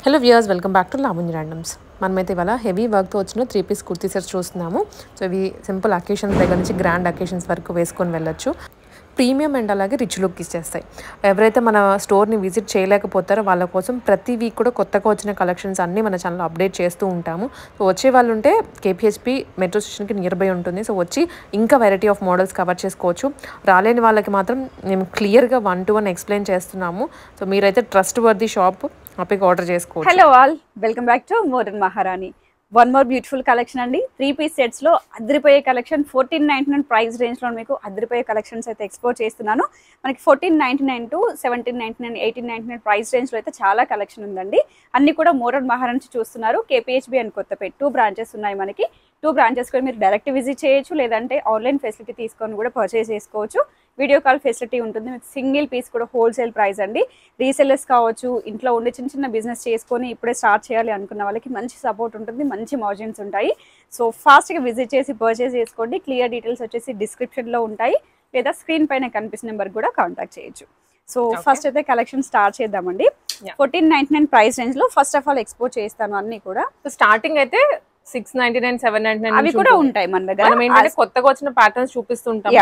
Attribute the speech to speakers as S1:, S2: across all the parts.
S1: Hello viewers, welcome back to Lavanya randoms. మనమైతే ఇవాళ heavy వర్క్తో వచ్చిన 3 పీస్ కుర్తీ సెట్స్ చూస్తున్నాము. సో ఇవి సింపుల్ అకేషన్స్ దగ్గర నుంచి గ్రాండ్ అకేషన్స్ వరకు వేసుకొని వెళ్ళొచ్చు. ప్రీమియం అండ్ అలాగే రిచ్ లుక్ ఇచ్చేస్తాయి. ఎవరైతే మన స్టోర్ని విజిట్ చేయలేకపోతారో వాళ్ళ కోసం ప్రతి వీక్ కూడా కొత్తగా వచ్చిన కలెక్షన్స్ అన్నీ మన ఛానల్లో అప్డేట్ చేస్తూ ఉంటాము. సో వచ్చే వాళ్ళు ఉంటే కేపీహెచ్పి మెట్రో స్టేషన్కి నియర్ బై ఉంటుంది. సో వచ్చి ఇంకా వెరైటీ ఆఫ్ మోడల్స్ కవర్ చేసుకోవచ్చు. రాలేని వాళ్ళకి మాత్రం మేము క్లియర్గా 1-to-1 ఎక్స్ప్లెయిన్ చేస్తున్నాము. సో మీరైతే ట్రస్ట్ వర్ది షాప్ హ్యాపీగా ఆర్డర్ చేసుకోవచ్చు.
S2: Hello all, welcome back to modern మహారాణి. వన్ మోర్ బ్యూటిఫుల్ కలెక్షన్ అండి. 3 పీస్ సెట్స్ లో అదిరిపోయే కలెక్షన్ 1499 ప్రైస్ రేంజ్ లో మీకు అదిరిపోయే కలెక్షన్స్ అయితే ఎక్స్పోర్ట్ చేస్తున్నాను. మనకి 1499 టు 1799, 1899 ప్రైస్ రేంజ్ లో అయితే చాలా కలెక్షన్ ఉందండి. అన్ని కూడా మోడర్న్ మహారాణి నుంచి చూస్తున్నారు. కేపీహెచ్బి అండ్ కొత్తపేట 2 బ్రాంచెస్ ఉన్నాయి మనకి. 2 బ్రాంచెస్ కూడా మీరు డైరెక్ట్ విజిట్ చేయొచ్చు, లేదంటే ఆన్లైన్ ఫెసిలిటీ తీసుకొని కూడా పర్చేస్ చేసుకోవచ్చు. వీడియో కాల్ ఫెసిలిటీ ఉంటుంది. మీకు సింగిల్ పీస్ కూడా హోల్సేల్ ప్రైస్ అండి. రీసెల్లర్స్ కావచ్చు, ఇంట్లో ఉండి చిన్న చిన్న బిజినెస్ చేసుకొని ఇప్పుడే స్టార్ట్ చేయాలి అనుకున్న వాళ్ళకి మంచి సపోర్ట్ ఉంటుంది, మంచి మార్జిన్స్ ఉంటాయి. సో ఫాస్ట్గా విజిట్ చేసి పర్చేస్ చేసుకోండి. క్లియర్ డీటెయిల్స్ వచ్చేసి డిస్క్రిప్షన్లో ఉంటాయి, లేదా స్క్రీన్ పైన కనిపిస్తున్న నెంబర్ కూడా కాంటాక్ట్ చేయొచ్చు. సో ఫస్ట్ అయితే కలెక్షన్ స్టార్ట్ చేద్దామండి. 1499 ప్రైస్ రేంజ్ లో ఫస్ట్ ఆఫ్ ఆల్ ఎక్స్పోర్ట్ చేస్తాను అన్ని కూడా.
S1: స్టార్టింగ్ అయితే 699, 799
S2: అవి కూడా ఉంటాయి మన దగ్గర.
S1: మనం ఏంటంటే కొత్తగా వచ్చిన ప్యాటర్న్స్ చూపిస్తుంటాం.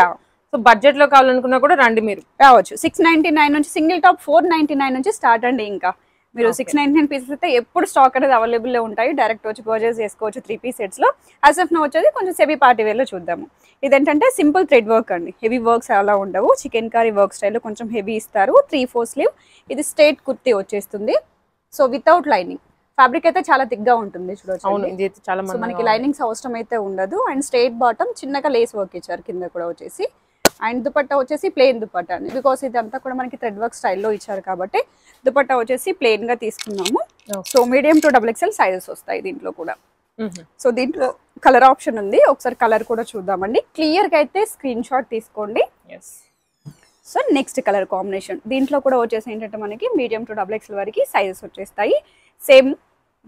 S1: సో బడ్జెట్ లో కావాలనుకున్నా కూడా రండి, మీరు
S2: రావచ్చు. 699 నుంచి సింగిల్ టాప్ 499 నుంచి స్టార్ట్ అండి. ఇంకా మీరు 699 పీసెస్ అయితే ఎప్పుడు స్టాక్ అనేది అవైలబుల్ లో ఉంటాయి. డైరెక్ట్ వచ్చి పర్చేస్ చేసుకోవచ్చు 3 పీస్ సెట్స్ లో. యాజ్ ఆఫ్ నో వచ్చేది కొంచెం సెమీ పార్టీ వేర్ లో చూద్దాము. ఇదేంటంటే సింపుల్ థ్రెడ్ వర్క్ అండి. హెవీ వర్క్స్ అలా ఉండవు. చికెన్ కర్రీ వర్క్ స్టైల్లో కొంచెం హెవీ ఇస్తారు. 3/4 స్లీవ్. ఇది స్ట్రైట్ కుర్తీ వచ్చేస్తుంది. So without lining. ఫ్యాబ్రిక్ అయితే చాలా థిక్గా ఉంటుంది చూడొచ్చు. సో మనకి లైనింగ్స్ అవసరం అయితే ఉండదు. అండ్ స్ట్రైట్ బాటమ్, చిన్నగా లేస్ వర్క్ ఇచ్చారు కింద కూడా వచ్చేసి. అండ్ దుపట్టా వచ్చేసి ప్లెయిన్ దుపట్టా అండి. బికాస్ ఇదంతా కూడా మనకి థ్రెడ్ వర్క్ స్టైల్లో ఇచ్చారు కాబట్టి దుపట్టా వచ్చేసి ప్లెయిన్ గా తీసుకున్నాము. So medium to XXL sizes వస్తాయి దీంట్లో కూడా. సో దీంట్లో కలర్ ఆప్షన్ ఉంది. ఒకసారి కలర్ కూడా చూద్దామండి. క్లియర్ గా అయితే స్క్రీన్ షాట్ తీసుకోండి. సో నెక్స్ట్ కలర్ కాంబినేషన్ దీంట్లో కూడా వచ్చేసి ఏంటంటే మనకి మీడియం టు XXL వరకు సైజెస్ వచ్చేస్తాయి. సేమ్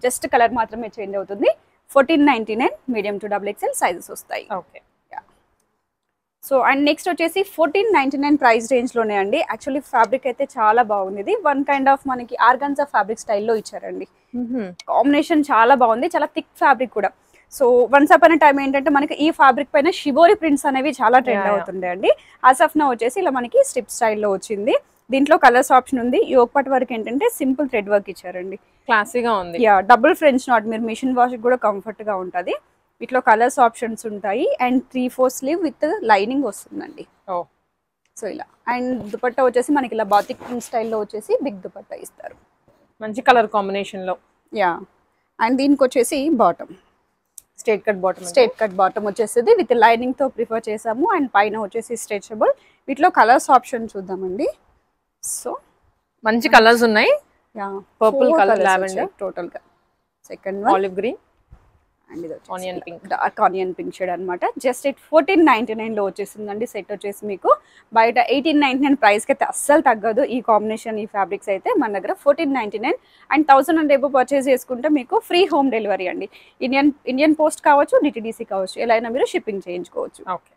S2: జస్ట్ కలర్ మాత్రమే చేంజ్ అవుతుంది. 1499 మీడియం టు XXL సైజెస్ వస్తాయి. ఓకే. సో అండ్ నెక్స్ట్ వచ్చేసి 1499 ప్రైస్ రేంజ్ లోనే అండి. యాక్చువల్లీ ఫ్యాబ్రిక్ అయితే చాలా బాగుంది. ఇది వన్ కైండ్ ఆఫ్ మనకి ఆర్గాన్జా ఫ్యాబ్రిక్ స్టైల్లో ఇచ్చారండి. కాంబినేషన్ చాలా బాగుంది, చాలా థిక్ ఫ్యాబ్రిక్ కూడా. సో వన్స్ అపాన్ టైం ఏంటంటే మనకి ఈ ఫ్యాబ్రిక్ పైన షిబోరి ప్రింట్స్ అనేవి చాలా ట్రెండ్ అవుతుండే అండి. యాజ్ ఆఫ్ నౌ వచ్చేసి ఇలా మనకి స్ట్రిప్ స్టైల్లో వచ్చింది. దీంట్లో కలర్స్ ఆప్షన్ ఉంది. యోక్ పార్ట్ వరకు ఏంటంటే సింపుల్ థ్రెడ్ వర్క్ ఇచ్చారండి.
S1: క్లాసీగా ఉంది.
S2: డబుల్ ఫ్రెంచ్ నాట్, మీరు మిషన్ వాష్ కూడా కంఫర్ట్ గా ఉంటుంది. వీటిలో కలర్స్ ఆప్షన్స్ ఉంటాయి. అండ్ 3/4 స్లీవ్ విత్ లైనింగ్ వస్తుందండి. సో ఇలా. అండ్ దుపట్టా వచ్చేసి మనకి ఇలా బాతిక్ ప్రింట్ స్టైల్లో వచ్చేసి బిగ్ దుపట్టా ఇస్తారు,
S1: మంచి కలర్ కాంబినేషన్ లో.
S2: అండ్ దీనికి వచ్చేసి బాటమ్ స్ట్రైట్ కట్ బాటమ్ వచ్చేసి విత్ లైనింగ్ తో ప్రిఫర్ చేసాము. అండ్ పైన వచ్చేసి స్ట్రెచబుల్. వీటిలో కలర్స్ ఆప్షన్ చూద్దామండి. సో
S1: మంచి కలర్స్ ఉన్నాయి. పర్పుల్ కలర్, లావెండర్,
S2: టోటల్ గా second one
S1: olive green
S2: and ఇది onion pink, dark onion pink shade అనమాట. జస్ట్ 1499 లో వచ్చేసిందండి. సెట్ వచ్చేసి మీకు బయట 1899 ప్రైస్ కి అయితే అస్సలు తగ్గదు. ఈ కాంబినేషన్, ఈ ఫ్యాబ్రిక్స్ అయితే మన దగ్గర 1499 అండ్ 1000 అండ్ ఎబో పర్చేస్ చేసుకుంటే మీకు ఫ్రీ హోమ్ డెలివరీ అండి. ఇండియన్ పోస్ట్ కావచ్చు, డిటిడిసి కావచ్చు, ఎలా అయినా మీరు షిప్పింగ్ చేయించుకోవచ్చు. ఓకే.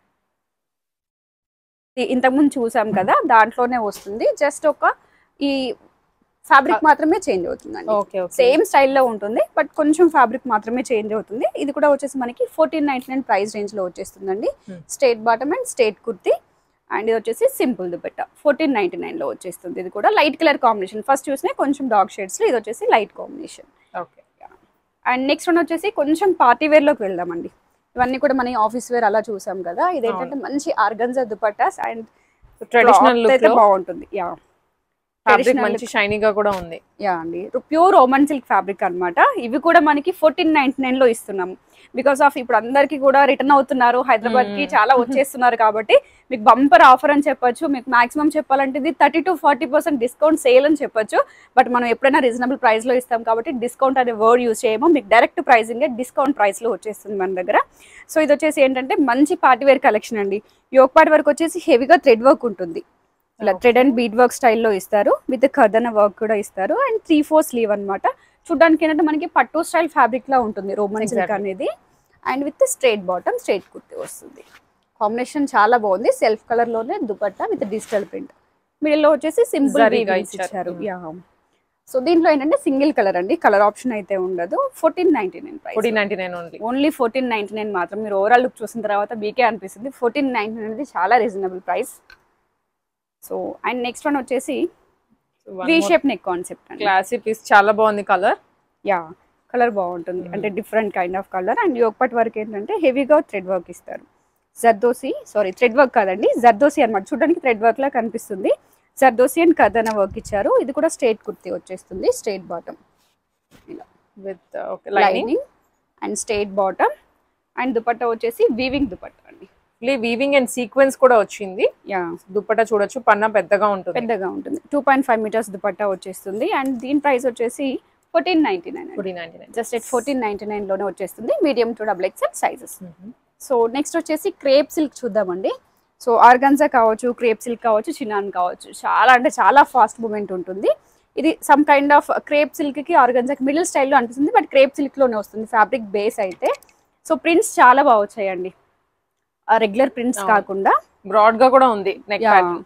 S2: ఇంతకుముందు చూసాం కదా, దాంట్లోనే వస్తుంది. జస్ట్ ఒక ఈ ఫ్యాబ్రిక్ మాత్రమే చేంజ్ అవుతుందండి. సేమ్ స్టైల్లో ఉంటుంది, బట్ కొంచెం ఫ్యాబ్రిక్ మాత్రమే చేంజ్ అవుతుంది. ఇది కూడా వచ్చేసి మనకి 1499 ప్రైస్ రేంజ్ లో వచ్చేస్తుందండి. Straight bottom and straight kurti. And ఇది వచ్చేసి సింపుల్ దుపట్టా 1499 లో వచ్చేస్తుంది. ఇది కూడా లైట్ కలర్ కాంబినేషన్. ఫస్ట్ చూసినా కొంచెం డార్క్ షేడ్స్ లో, ఇది వచ్చేసి light combination. Okay. And next one వచ్చేసి కొంచెం పార్టీ వేర్ లోకి వెళ్దామండి. ఇవన్నీ కూడా మన ఆఫీస్ వేర్ అలా చూసాం కదా. ఇదేంటంటే మంచి organza dupattas and traditional look అయితే బాగుంటుంది.
S1: ఫ్యాబ్రిక్ మంచి షైనీగా కూడా ఉంది.
S2: అండి, ప్యూర్ ఓమన్ సిల్క్ ఫ్యాబ్రిక్ అనమాట. ఇవి కూడా మనకి 1499 లో ఇస్తున్నాము. బికాస్ ఆఫ్ ఇప్పుడు అందరికి కూడా రిటర్న్ అవుతున్నారు, హైదరాబాద్ కి చాలా వచ్చేస్తున్నారు కాబట్టి మీకు బంపర్ ఆఫర్ అని చెప్పొచ్చు. మీకు మాక్సిమం చెప్పాలంటే ఇది 30 to 40% డిస్కౌంట్ సేల్ అని చెప్పొచ్చు. బట్ మనం ఎప్పుడైనా రీజనబుల్ ప్రైస్ లో ఇస్తాం కాబట్టి డిస్కౌంట్ అనే వర్డ్ యూజ్ చేయము. మీకు డైరెక్ట్ ప్రైసింగ్ డిస్కౌంట్ ప్రైస్ లో వచ్చేస్తుంది మన దగ్గర. సో ఇది వచ్చేసి ఏంటంటే మంచి పార్టీ వేర్ కలెక్షన్ అండి. యోక్ పార్ట్ వరకు వచ్చేసి హెవీగా థ్రెడ్ వర్క్ ఉంటుంది. ఇలా థ్రెడ్ అండ్ బీడ్ వర్క్ స్టైల్లో ఇస్తారు. విత్ కర్దన వర్క్ కూడా ఇస్తారు. అండ్ 3/4 స్లీవ్ అనమాట. చూడడానికి ఏంటంటే మనకి పట్టు స్టైల్ ఫ్యాబ్రిక్ లా ఉంటుంది రోమన్ సిల్క్ అనేది. And with straight bottom, straight kurti వస్తుంది. కాంబినేషన్ చాలా బాగుంది. సెల్ఫ్ కలర్ లోనే dupatta with digital print. Middle లో వచ్చేసి సింపుల్ ఇచ్చారు. సో దీంట్లో ఏంటంటే సింగిల్ కలర్ అండి, కలర్ ఆప్షన్ అయితే ఉండదు. 1499 ప్రైస్.
S1: 1499 ఓన్లీ.
S2: ఓన్లీ 1499 మాత్రం. మీరు ఓవరాల్ లుక్ చూసిన తర్వాత మీకే అనిపిస్తుంది 1499 అనేది చాలా reasonable price. So and next one వచ్చేసి వి షేప్ నెక్ కాన్సెప్ట్ అండి.
S1: క్లాసీ పీస్, చాలా బాగుంది కలర్.
S2: యా కలర్ బాగుంటుంది, అంటే different kind of colour. And యోగపట్ వర్క్ ఏంటంటే హెవీగా థ్రెడ్ వర్క్ ఇస్తారు. జర్దోసి, సారీ థ్రెడ్ వర్క్ కాదండి, జర్దోసి అనమాట. చూడడానికి థ్రెడ్ వర్క్ లా కనిపిస్తుంది. జర్దోసి అండ్ కదన వర్క్ ఇచ్చారు. ఇది కూడా స్ట్రైట్ కుర్తీ వచ్చేస్తుంది, స్ట్రైట్ బాటమ్ ఇలా
S1: with
S2: lining and straight bottom. And dupatta వచ్చేసి వీవింగ్ దుపట్టా అండి.
S1: వీవింగ్ అండ్ సీక్వెన్స్ కూడా వచ్చింది.
S2: యా
S1: దుపట్టా చూడొచ్చు, పన్నా పెద్దగా ఉంటుంది.
S2: 2.5 మీటర్స్ దుపట్టా వచ్చేస్తుంది. అండ్ దీని ప్రైస్ వచ్చేసి 1499. జస్ట్ ఎట్ 1499 లోనే వచ్చేస్తుంది. Medium to double XL sizes. So next వచ్చేసి క్రేప్ సిల్క్ చూద్దామండి. సో ఆర్గన్జా కావచ్చు, క్రేప్ సిల్క్ కావచ్చు, చినాన్ కావచ్చు, చాలా అంటే చాలా ఫాస్ట్ మూమెంట్ ఉంటుంది. ఇది సమ్ కైండ్ ఆఫ్ క్రేప్ సిల్క్కి ఆర్గన్జాకి మిడిల్ స్టైల్లో అనిపిస్తుంది, బట్ క్రేప్ సిల్క్లోనే వస్తుంది ఫ్యాబ్రిక్ బేస్ అయితే. సో ప్రింట్స్ చాలా బాగా వచ్చాయండి, రెగ్యులర్ ప్రింట్స్ కాకుండా
S1: బ్రాడ్ గా కూడా ఉంది neck pattern.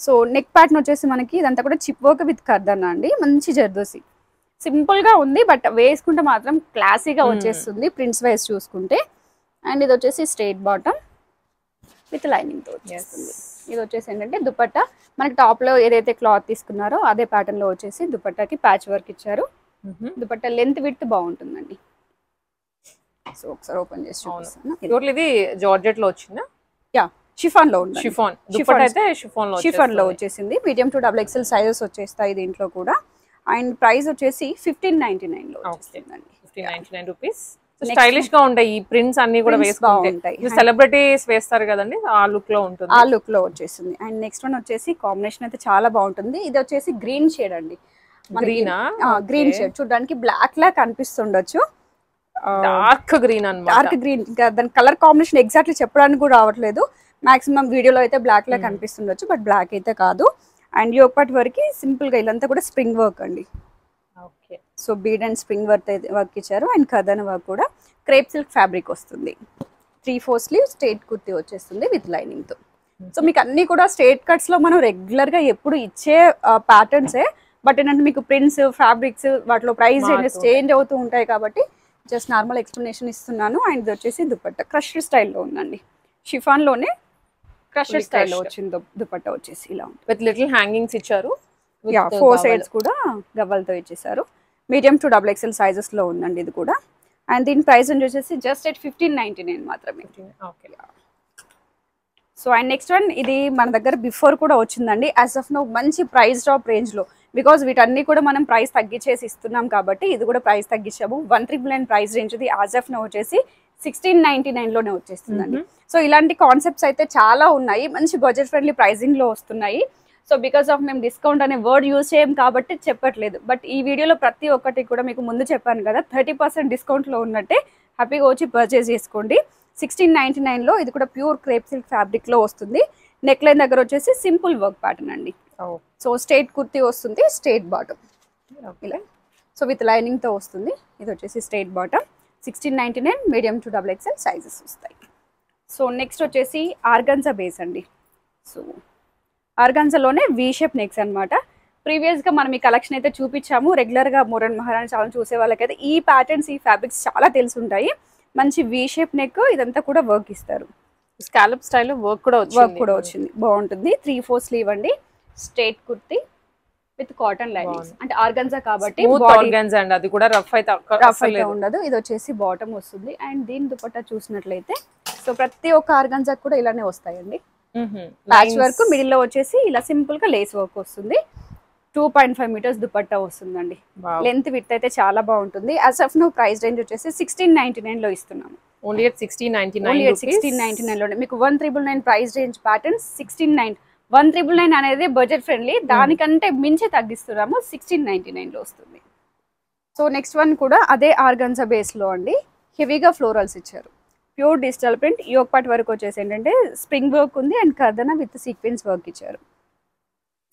S2: So neck pattern వచ్చేసి మనకి ఇదంతా కూడా చిప్ వర్క్ విత్ కర్దన్ అండి. మంచి జర్దోసి, సింపుల్ గా ఉంది, బట్ వేసుకుంటే మాత్రం క్లాసీగా వచ్చేస్తుంది ప్రింట్స్ వైజ్ చూసుకుంటే. అండ్ ఇది వచ్చేసి స్ట్రైట్ బాటమ్ విత్ లైనింగ్ తో వచ్చేస్తుంది. ఇది వచ్చేసి ఏంటంటే దుపట్టా మనకి టాప్ లో ఏదైతే క్లాత్ తీసుకున్నారో అదే ప్యాటర్న్ లో వచ్చేసి దుపట్టాకి ప్యాచ్ వర్క్ ఇచ్చారు. దుపట్టా లెంత్ విడ్త్ బాగుంటుందండి. సో ఒకసారి ఓపెన్ చేసి చూపిస్తాను.
S1: ఇది జార్జెట్ లో వచ్చిందా?
S2: యా షిఫాన్ లో ఉంది.
S1: షిఫాన్
S2: లో వచ్చేసింది. Medium to double XL sizes వచ్చేస్తాయి దీంట్లో కూడా. అండ్ ప్రైస్ వచ్చేసి 1599 లో వచ్చేస్తుందండి.
S1: 1599 రూపీస్. స్టైలిష్ గా ఉంటాయి ఈ ప్రింట్స్ అన్ని కూడా వేసుకుంటాయి. సెలబ్రిటీస్ వేస్తారు కదండి, ఆ లుక్ లో ఉంటుంది.
S2: ఆ లుక్ లో వచ్చేసింది. అండ్ నెక్స్ట్ వన్ వచ్చేసి కాంబినేషన్ అయితే చాలా బాగుంటుంది. ఇది వచ్చేసి గ్రీన్ షేడ్ అండి. గ్రీన్ షేడ్ చూడడానికి బ్లాక్ లా కనిపిస్తుండొచ్చు,
S1: డార్క్ గ్రీన్ అన్నమాట.
S2: డార్క్ గ్రీన్, ఇంకా దాని కలర్ కాంబినేషన్ ఎగ్జాక్ట్లీ చెప్పడానికి కూడా రావట్లేదు. మాక్సిమం వీడియోలో అయితే బ్లాక్ లా కనిపిస్తుండొచ్చు, బట్ బ్లాక్ అయితే కాదు. అండ్ యోగపట్ వరకు సింపుల్ గా ఇదంతా కూడా స్ప్రింగ్ వర్క్ అండి. So bead and spring work ఇచ్చారు. అండ్ కదన వర్క్ కూడా క్రేప్ సిల్క్ ఫ్యాబ్రిక్ వస్తుంది. 3/4 స్లీవ్ స్ట్రైట్ కుర్తీ వచ్చేస్తుంది విత్ లైనింగ్ తో. సో మీకు అన్ని కూడా స్ట్రైట్ కట్స్ లో మనం రెగ్యులర్ గా ఎప్పుడు ఇచ్చే ప్యాటర్న్సే, బట్ ఏంటంటే మీకు ప్రింట్స్, ఫ్యాబ్రిక్స్ వాటిలో ప్రైస్ చేంజ్ అవుతూ ఉంటాయి కాబట్టి జస్ట్ నార్మల్ ఎక్స్ప్లెనేషన్ ఇస్తున్నాను. అండ్ ఇది వచ్చేసి దుపట్టా క్రష్ స్టైల్లో ఉందండి. షిఫాన్ లోనే క్రష్ స్టైల్లో వచ్చింది దుపట్టా వచ్చేసి ఇలా ఉంది.
S1: విత్ లిటిల్ హ్యాంగింగ్స్ ఇచ్చారు.
S2: 4 సైడ్స్ కూడా గవ్వలతో ఇచ్చేసారు. Medium to double XL sizes లో ఉందండి ఇది కూడా. అండ్ దీని ప్రైస్ వచ్చేసి జస్ట్ ఎట్ 1599 మాత్రమే. సో అండ్ నెక్స్ట్ వన్, ఇది మన దగ్గర బిఫోర్ కూడా వచ్చిందండి. యాజ్ ఆఫ్ నో మంచి ప్రైస్ డ్రాప్ రేంజ్ లో, బికాస్ వీటన్ని కూడా మనం ప్రైస్ తగ్గించేసి ఇస్తున్నాం కాబట్టి ఇది కూడా ప్రైస్ తగ్గించాము. 1399 ప్రైస్ రేంజ్ ఇది యాజ్ ఆఫ్ నో వచ్చేసి 1699 లోనే వచ్చేస్తుందండి. సో ఇలాంటి కాన్సెప్ట్స్ అయితే చాలా ఉన్నాయి, మంచి బడ్జెట్ ఫ్రెండ్లీ ప్రైజింగ్ లో వస్తున్నాయి. సో బికాస్ ఆఫ్ మేము డిస్కౌంట్ అనే వర్డ్ యూజ్ చేయం కాబట్టి చెప్పట్లేదు, బట్ ఈ వీడియోలో ప్రతి ఒక్కటి కూడా మీకు ముందు చెప్పాను కదా 30% డిస్కౌంట్లో ఉన్నట్టే. హ్యాపీగా వచ్చి పర్చేస్ చేసుకోండి. 1699 లో ఇది కూడా ప్యూర్ క్రేప్ సిల్క్ ఫ్యాబ్రిక్ లో వస్తుంది. నెక్ లైన్ దగ్గర వచ్చేసి సింపుల్ వర్క్ ప్యాటర్న్ అండి. సో స్ట్రైట్ కుర్తీ వస్తుంది, స్ట్రైట్ బాటమ్ ఇలా. సో విత్ లైనింగ్ తో వస్తుంది. ఇది వచ్చేసి straight bottom. 1699 medium to double XL sizes వస్తాయి. సో నెక్స్ట్ వచ్చేసి ఆర్గన్జా బేస్ అండి. సో ఆర్గాన్జాలోనే వీ షేప్ నెక్స్ అనమాట. ప్రీవియస్గా మనం ఈ కలెక్షన్ అయితే చూపించాము. రెగ్యులర్గా మోరన్ మహారాణి చాలా చూసే వాళ్ళకైతే ఈ ప్యాటర్న్స్, ఈ ఫ్యాబ్రిక్స్ చాలా తెలిసి ఉంటాయి. మంచి వీ షేప్ నెక్, ఇదంతా కూడా వర్క్ ఇస్తారు.
S1: స్కాలప్ స్టైల్లో వర్క్ కూడా
S2: వచ్చింది, బాగుంటుంది. 3/4 స్లీవ్ అండి. Straight kurti with cotton linings, అంటే ఆర్గాన్జా కాబట్టి
S1: అది కూడా రఫ్ అయితే
S2: ఉండదు. ఇది వచ్చేసి బాటమ్ వస్తుంది. అండ్ దీని దుపట్టా చూసినట్లయితే సో ప్రతి ఒక్క ఆర్గాన్జా కూడా ఇలానే వస్తాయండి. ప్యాచ్ వర్క్, మిడిల్ లో వచ్చేసి ఇలా సింపుల్ గా లేస్ వర్క్ వస్తుంది. 2.5 మీటర్స్ దుపట్టా వస్తుందండి. లెంత్ విడ్త్ అయితే చాలా బాగుంటుంది. As of now price range వచ్చేసి 1699 లో ఇస్తున్నాము.
S1: ఓన్లీ ఎట్ 1699
S2: లోనే మీకు 1399 ప్రైస్ రేంజ్ ప్యాటర్న్స్ 1699. 1399 అనేది బడ్జెట్ ఫ్రెండ్లీ, దానికంటే మించి తగ్గిస్తున్నాము. 1699 లో వస్తుంది. సో నెక్స్ట్ వన్ కూడా అదే ఆర్గాన్జా బేస్ లో అండి. హెవీగా ఫ్లోరల్స్ ఇచ్చారు. Pure digital print. యోగపట్ వర్క్ వచ్చేసి ఏంటంటే స్ప్రింగ్ వర్క్ ఉంది అండ్ కర్దన విత్ సీక్వెన్స్ వర్క్ ఇచ్చారు.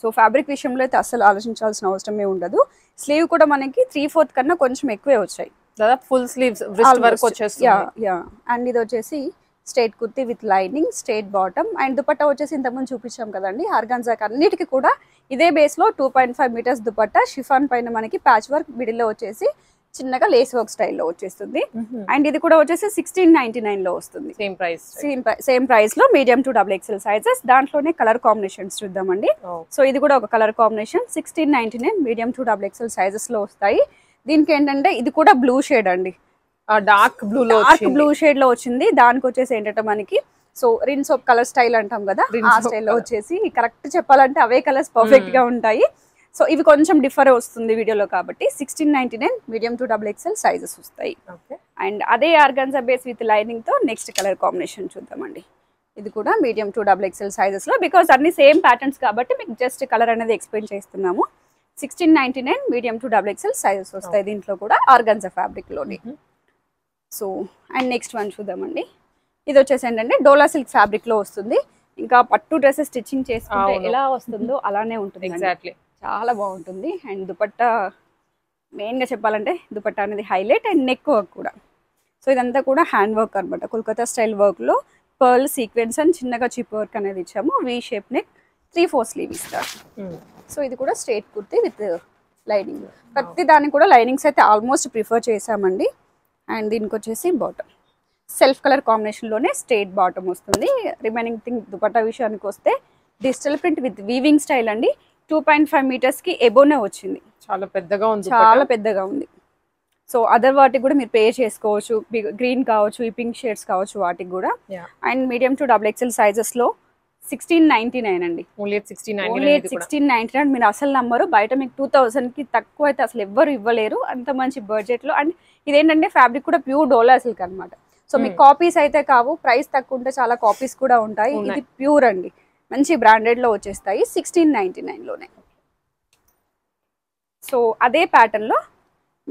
S2: సో ఫ్యాబ్రిక్ విషయంలో అయితే అసలు ఆలోచించాల్సిన అవసరమే ఉండదు. స్లీవ్ కూడా మనకి 3/4 కన్నా కొంచెం ఎక్కువే వచ్చాయి.
S1: దాదాపు ఫుల్ స్లీవ్స్ రిస్ట్ వర్క్ వచ్చేస్తుంది.
S2: అండ్ ఇది వచ్చేసి straight kurti with lining, straight bottom. And dupatta వచ్చేసి ఇంతకుముందు చూపించాం కదండి ఆర్గాన్జాకి అన్నిటికీ కూడా ఇదే బేస్ లో 2.5 మీటర్స్ దుపట్టా షిఫాన్ పైన మనకి ప్యాచ్ వర్క్ మిడిల్ లో వచ్చేసి చిన్నగా లేస్ వర్క్ స్టైల్లో వచ్చేస్తుంది. అండ్ ఇది కూడా వచ్చేసి 1699 లో వస్తుంది. సేమ్ ప్రైస్ లో మీడియం టు XXL సైజెస్. దాంట్లోనే కలర్ కాంబినేషన్స్ చూద్దామండి. సో ఇది కూడా ఒక colour combination 1699 medium to XXL sizes లో వస్తాయి. దీనికి ఏంటంటే ఇది కూడా బ్లూ షేడ్ అండి,
S1: డార్క్ బ్లూ
S2: షేడ్ లో వచ్చింది. దానికి వచ్చేసి ఏంటంటే మనకి so rinse of colour style అంటాం కదా, ఆ స్టైల్లో వచ్చేసి కరెక్ట్ చెప్పాలంటే అవే కలర్స్ పర్ఫెక్ట్ గా ఉంటాయి. సో ఇవి కొంచెం డిఫర్ వస్తుంది వీడియోలో కాబట్టి 1699 మీడియం టు XXL సైజెస్ వస్తాయి. అండ్ అదే ఆర్గాన్జా బేస్ విత్ లైనింగ్ తో నెక్స్ట్ కలర్ కాంబినేషన్ చూద్దామండి. ఇది కూడా మీడియం టు XXL సైజెస్ లో, బికాస్ అన్ని సేమ్ ప్యాటర్న్స్ కాబట్టి మీకు జస్ట్ కలర్ అనేది ఎక్స్ప్లెయిన్ చేస్తున్నాము. 1699 మీడియం టు XXL సైజెస్ వస్తాయి. దీంట్లో కూడా ఆర్గాన్జా ఫ్యాబ్రిక్ లోని. సో అండ్ నెక్స్ట్ వన్ చూద్దామండి. ఇది వచ్చేసి ఏంటంటే డోలా సిల్క్ ఫ్యాబ్రిక్ లో వస్తుంది. ఇంకా పట్టు డ్రెస్సెస్ స్టిచ్చింగ్ చేసుకుంటే ఎలా వస్తుందో అలానే ఉంటుంది.
S1: ఎగ్జాక్ట్లీ,
S2: చాలా బాగుంటుంది. అండ్ దుపట్టా మెయిన్గా చెప్పాలంటే దుపట్టా అనేది హైలైట్. అండ్ నెక్ వర్క్ కూడా. సో ఇదంతా కూడా హ్యాండ్ వర్క్ అనమాట, కోల్కతా స్టైల్ వర్క్లో పర్ల్ సీక్వెన్స్ అండ్ చిన్నగా చిప్ వర్క్ అనేది ఇచ్చాము. వీ షేప్ నెక్, 3/4 స్లీవ్ ఇస్తారు. సో ఇది కూడా స్ట్రేట్ కుర్తీ విత్ లైనింగ్. ప్రతి దానికి కూడా లైనింగ్స్ అయితే ఆల్మోస్ట్ ప్రిఫర్ చేసామండి. అండ్ దీనికి వచ్చేసి బాటమ్ సెల్ఫ్ కలర్ కాంబినేషన్లోనే స్ట్రేట్ బాటమ్ వస్తుంది. రిమైనింగ్ థింగ్ దుపట్టా విషయానికి వస్తే digital print with weaving style అండి. 2.5 మీటర్స్ కి ఎబోనే వచ్చింది.
S1: చాలా పెద్దగా
S2: ఉంది. సో అదర్ వాటికి కూడా మీరు పే చేసుకోవచ్చు. గ్రీన్ కావచ్చు, ఈ పింక్ షేడ్స్ కావచ్చు వాటికి కూడా. And medium to XXL sizes లో 1699 అండి.
S1: ఓన్లీ
S2: 1699. మీరు అసలు నంబరు బయట మీకు 2000 కి తక్కువ అయితే అసలు ఎవ్వరు ఇవ్వలేరు, అంత మంచి బడ్జెట్ లో. అండ్ ఇదేంటంటే ఫ్యాబ్రిక్ కూడా ప్యూర్ డోలా సిల్క్ అనమాట. సో మీకు కాపీస్ అయితే కావు, ప్రైస్ తక్కువ ఉంటే చాలా కాపీస్ కూడా ఉంటాయి. ఇది ప్యూర్ అండి, మంచి బ్రాండెడ్ లో వచ్చేస్తాయి 1699 లోనే. సో అదే ప్యాటర్న్ లో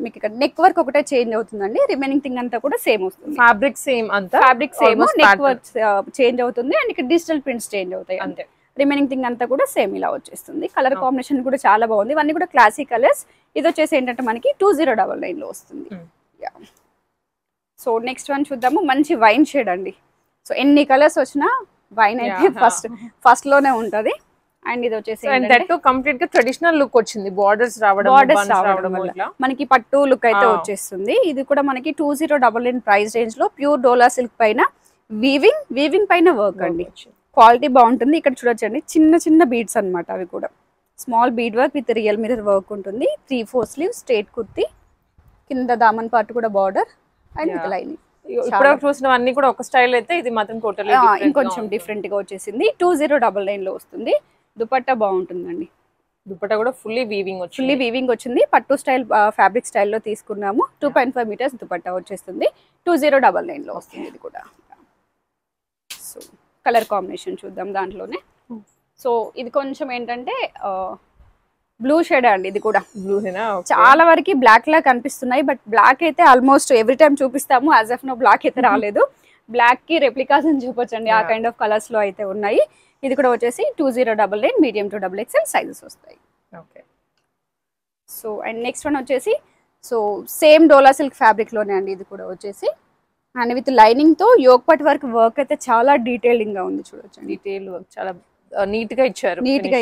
S2: మీకు ఇక్కడ నెక్ వర్క్ ఒకటే చేంజ్ అవుతుందండి. రిమైనింగ్ థింగ్ అంతా కూడా సేమ్ వస్తుంది.
S1: Fabric same,
S2: neck work change అవుతుంది. అండ్ ఇక్కడ డిజిటల్ ప్రింట్స్ చేంజ్ అవుతాయి అంతే. రిమైనింగ్ థింగ్ అంతా కూడా సేమ్ ఇలా వచ్చేస్తుంది. కలర్ కాంబినేషన్ కూడా చాలా బాగుంది. ఇవన్నీ కూడా క్లాసిక్ కలర్స్. ఇది వచ్చేసి ఏంటంటే మనకి 2099 లో వస్తుంది. సో నెక్స్ట్ వన్ చూద్దాము. మంచి వైన్ షేడ్ అండి. సో ఎన్ని కలర్స్ వచ్చినా వైన్ అయితే ఫస్ట్ లోనే ఉంటది. అండ్ ఇది వచ్చేసి
S1: కంప్లీట్ గా ట్రెడిషనల్ లుక్ వచ్చింది. బార్డర్స్ రావడం
S2: మనకి పట్టు లుక్ అయితే వచ్చేస్తుంది. ఇది కూడా మనకి 2099 ప్రైస్ రేంజ్ లో ప్యూర్ డోలా సిల్క్ పైన వీవింగ్ పైన వర్క్ అండి. క్వాలిటీ బాగుంటుంది. ఇక్కడ చూడొచ్చండి చిన్న చిన్న బీడ్స్ అనమాట. అవి కూడా small bead work with real mirror work ఉంటుంది. 3/4 స్లీవ్ స్ట్రేట్ కుర్తి, కింద దామన్ పార్ట్ కూడా బార్డర్ అండ్ విత్ లైనింగ్.
S1: ఇప్పుడు చూసినవన్నీ కూడా ఒక స్టైల్ అయితే ఇది మాత్రం టోటల్లీ
S2: ఇంకొంచెం డిఫరెంట్ గా వచ్చేసింది. 2099 లో వస్తుంది. దుపట్టా బాగుంటుందండి.
S1: దుపట్టా కూడా ఫుల్లీ వీవింగ్
S2: వచ్చింది. పట్టు స్టైల్ ఫ్యాబ్రిక్ స్టైల్లో తీసుకున్నాము. 2.5 మీటర్స్ దుపట్టా వచ్చేస్తుంది. 2099 లో వస్తుంది. ఇది కూడా. సో కలర్ కాంబినేషన్ చూద్దాం దాంట్లోనే. సో ఇది కొంచెం ఏంటంటే బ్లూ షేడ్ అండి. ఇది కూడా చాలా వరకు బ్లాక్ లా కనిపిస్తున్నాయి, బట్ బ్లాక్ అయితే ఆల్మోస్ట్ ఎవ్రీ టైం చూపిస్తాము. యాజ్ ఆఫ్ నో బ్లాక్ అయితే రాలేదు. బ్లాక్ కి రెప్లికాస్ అని చూపొచ్చండి. ఆ కైండ్ ఆఫ్ కలర్స్ లో అయితే ఉన్నాయి. ఇది కూడా వచ్చేసి 2099 మీడియం టు XXL సైజెస్ వస్తాయి. సో అండ్ నెక్స్ట్ వన్ వచ్చేసి సో సేమ్ డోలా సిల్క్ ఫ్యాబ్రిక్ లోనే అండి. ఇది కూడా వచ్చేసి అండ్ విత్ లైనింగ్ తో యోగ్ పట్ వర్క్ అయితే చాలా డీటెయిలింగ్ గా ఉంది. చూడొచ్చు,
S1: డీటెయిల్ వర్క్ చాలా నీట్ గా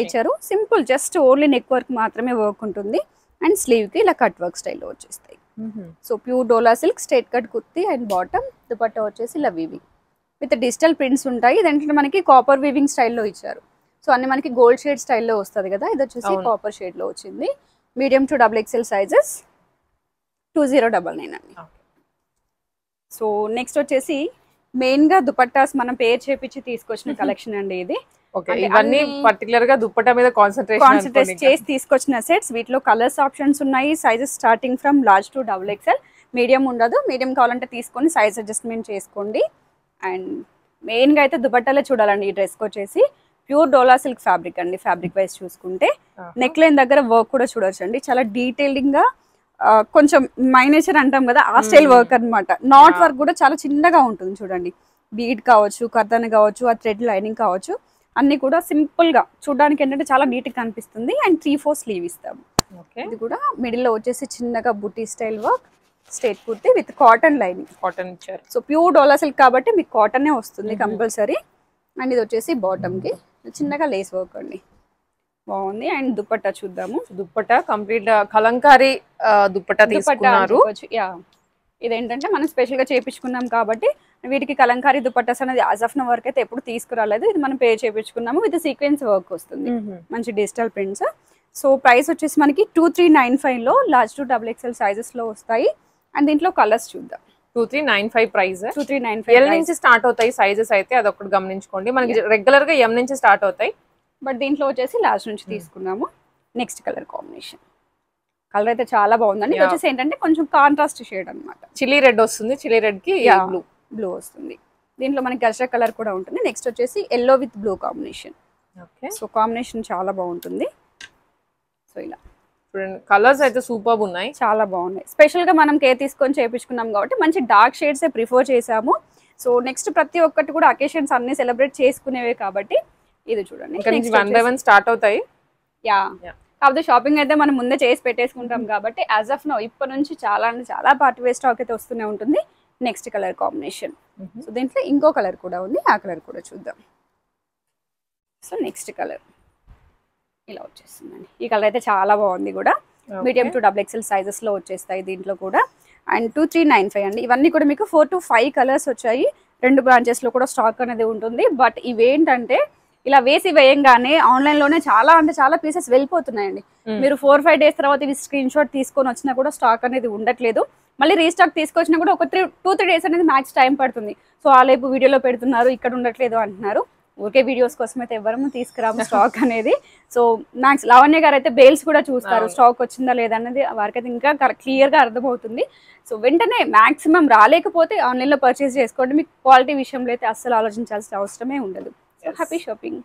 S1: ఇచ్చారు. Simple just only neck work మాత్రమే వర్క్ ఉంటుంది. అండ్ స్లీవ్ కి ఇలా కట్ వర్క్ స్టైల్లో వచ్చేస్తాయి. So pure dola silk straight cut kurti and bottom. Dupatta వచ్చేసి ఇలా వీవింగ్ విత్ డిజిటల్ ప్రింట్స్ ఉంటాయి. ఇదంటే మనకి కాపర్ వీవింగ్ స్టైల్లో ఇచ్చారు. సో అన్ని మనకి గోల్డ్ షేడ్ స్టైల్లో వస్తుంది కదా. ఇది వచ్చేసి కాపర్ షేడ్ లో వచ్చింది. మీడియం టు XXL సైజెస్ 2099 అండి. సో నెక్స్ట్ వచ్చేసి మెయిన్ గా దుపట్టాస్ మనం పేర్ చేపించి తీసుకొచ్చిన కలెక్షన్ అండి ఇది. ఇవన్నీ పర్టికులర్ గా దుపట్టా మీద కాన్సన్ట్రేట్
S2: చేసి తీసుకొచ్చిన సెట్స్. వీటిలో కలర్స్ ఆప్షన్స్ ఉన్నాయి. Sizes starting from large to XXL. Medium ఉండదు. మీడియం కావాలంటే తీసుకొని సైజ్ అడ్జస్ట్మెంట్ చేసుకోండి. అండ్ మెయిన్ గా అయితే దుపట్టాలే చూడాలండి. ఈ డ్రెస్ కి వచ్చేసి ప్యూర్ డోలా సిల్క్ ఫ్యాబ్రిక్ అండి. ఫ్యాబ్రిక్ వైజ్ చూసుకుంటే నెక్ లైన్ దగ్గర వర్క్ కూడా చూడొచ్చు అండి. చాలా డీటెయిలింగ్ గా కొంచెం మైనేచర్ అంటాం కదా, ఆ స్టైల్ వర్క్ అనమాట. నాట్ వర్క్ కూడా చాలా చిన్నగా ఉంటుంది చూడండి. బీడ్ కావచ్చు, కర్తన్ కావచ్చు, ఆ థ్రెడ్ లైనింగ్ కావచ్చు, అన్ని కూడా సింపుల్ గా చూడడానికి ఏంటంటే చాలా నీట్ గా కనిపిస్తుంది. అండ్ 3/4 స్లీవ్ ఇస్తాము. ఇది కూడా మిడిల్ లో వచ్చేసి చిన్నగా బుటీ style work, straight kurti with cotton lining.
S1: Cotton ఇచ్చారు.
S2: సో ప్యూర్ డోలా సిల్క్ కాబట్టి మీకు కాటనే వస్తుంది కంపల్సరీ. అండ్ ఇది వచ్చేసి బాటమ్ కి చిన్నగా లేస్ వర్క్ అండి. బాగుంది. అండ్ దుపట్టా చూద్దాము.
S1: దుప్పటా కంప్లీట్ కలంకారీ దుప్పటా తీసుకున్నారు.
S2: యా, ఇదేంటంటే మనం స్పెషల్ గా చేయించుకున్నాం కాబట్టి వీటికి కలంకారీ దుపట్టాస్ అనేది యాజ్ ఆఫ్ నో వర్క్ అయితే ఎప్పుడు తీసుకురాలేదు. ఇది మనం పే చేయించుకున్నాము విత్ సీక్వెన్స్ వర్క్ వస్తుంది, మంచి డిజిటల్ ప్రింట్స్. సో ప్రైస్ వచ్చేసి మనకి 2395 లో లార్జ్ టు XXL సైజెస్ లో వస్తాయి. అండ్ దీంట్లో కలర్స్ చూద్దాం.
S1: 2395 ప్రైస్.
S2: 2395
S1: ఎల్ నుంచి స్టార్ట్ అవుతాయి సైజెస్ అయితే, అదొకటి గమనించుకోండి. మనకి రెగ్యులర్ గా ఎం నుంచి స్టార్ట్ అవుతాయి,
S2: బట్ దీంట్లో వచ్చేసి లాస్ట్ నుంచి తీసుకున్నాము. నెక్స్ట్ కలర్ కాంబినేషన్, కలర్ అయితే చాలా బాగుందండి. ఇది వచ్చేసి ఏంటంటే కొంచెం కాంట్రాస్ట్ షేడ్ అన్నమాట.
S1: చిల్లీ రెడ్ వస్తుంది, చిల్లీ రెడ్ కి
S2: బ్లూ వస్తుంది. దీంట్లో మనకి గజరా కలర్ కూడా ఉంటుంది. నెక్స్ట్ వచ్చేసి yellow with blue combination. So combination చాలా బాగుంటుంది. సో ఇలా
S1: కలర్స్ అయితే సూపర్ ఉన్నాయి,
S2: చాలా బాగున్నాయి. స్పెషల్ గా మనం కేర్ తీసుకొని చేయించుకున్నాం కాబట్టి మంచి డార్క్ షేడ్స్ ప్రిఫర్ చేసాము. సో నెక్స్ట్ ప్రతి ఒక్కటి కూడా అకేషన్స్ అన్ని సెలబ్రేట్ చేసుకునేవే కాబట్టి ఇది చూడండి.
S1: వన్ బై వన్ స్టార్ట్ అవుతాయి.
S2: యా, కాకపోతే షాపింగ్ అయితే మనం ముందే చేసి పెట్టేసుకుంటాం కాబట్టి యాజ్ ఆఫ్ నో ఇప్పటి నుంచి చాలా అంటే చాలా పార్టీ వేర్ స్టాక్ అయితే వస్తూనే ఉంటుంది. నెక్స్ట్ కలర్ కాంబినేషన్, సో దీంట్లో ఇంకో కలర్ కూడా ఉంది, ఆ కలర్ కూడా చూద్దాం. సో నెక్స్ట్ కలర్ ఇలా వచ్చేస్తుందండి. ఈ కలర్ అయితే చాలా బాగుంది కూడా. మీడియం టు XXL సైజెస్ లో వచ్చేస్తాయి దీంట్లో కూడా. అండ్ 2395 అండి. ఇవన్నీ కూడా మీకు 4 to 5 కలర్స్ వచ్చాయి. 2 బ్రాంచెస్ లో కూడా స్టాక్ అనేది ఉంటుంది. బట్ ఇవేంటంటే ఇలా వేసి వేయంగానే ఆన్లైన్ లోనే చాలా అంటే చాలా పీసెస్ వెళ్ళిపోతున్నాయండి. మీరు 4-5 డేస్ తర్వాత ఇవి స్క్రీన్ షాట్ తీసుకొని వచ్చినా కూడా స్టాక్ అనేది ఉండట్లేదు. మళ్ళీ రీస్టాక్ తీసుకొచ్చినా కూడా ఒక 2-3 డేస్ అనేది మ్యాక్స్ టైం పడుతుంది. సో ఆ లేపు వీడియోలో పెడుతున్నారు, ఇక్కడ ఉండట్లేదు అంటున్నారు. ఊరికే వీడియోస్ కోసం అయితే ఎవరము తీసుకురాము స్టాక్ అనేది. సో మ్యాక్స్ లావణ్య గారు అయితే బేల్స్ కూడా చూస్తారు, స్టాక్ వచ్చిందా లేదా అన్నది వారికైతే ఇంకా క్లియర్ గా అర్థమవుతుంది. సో వెంటనే మాక్సిమం రాలేకపోతే ఆన్లైన్ లో పర్చేస్ చేసుకోండి. మీకు క్వాలిటీ విషయంలో అయితే అస్సలు ఆలోచించాల్సిన అవసరమే ఉండదు. So happy shopping.